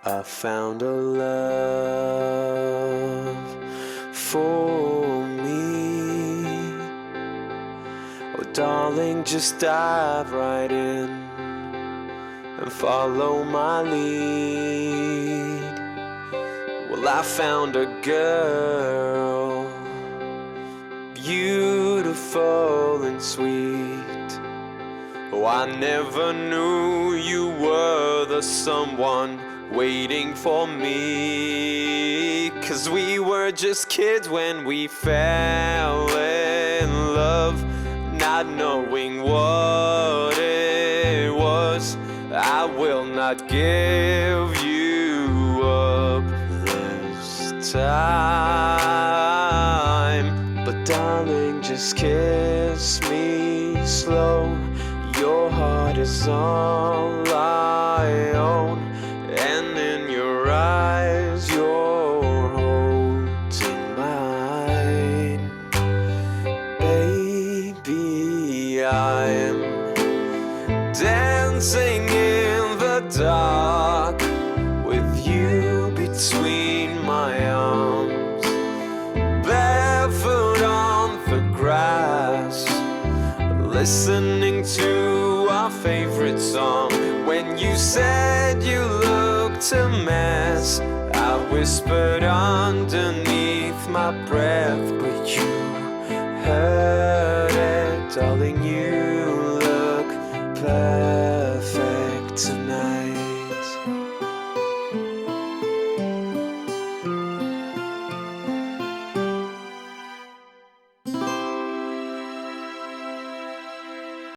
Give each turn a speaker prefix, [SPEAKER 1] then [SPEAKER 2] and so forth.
[SPEAKER 1] I found a love for me. Oh, darling, just dive right in and follow my lead. Well, I found a girl, beautiful and sweet. Oh, I never knew you were the someone waiting for me. 'Cause we were just kids when we fell in love, not knowing what it was. I will not give you up this time. But darling, just kiss me slow. Your heart is all I own, and in your eyes you're holding mine. Baby, I'm dancing in the dark with you between my arms, barefoot on the grass, listening to our favorite song. When you said you looked a mess, I whispered underneath my breath, but you heard it. Darling, you look bad.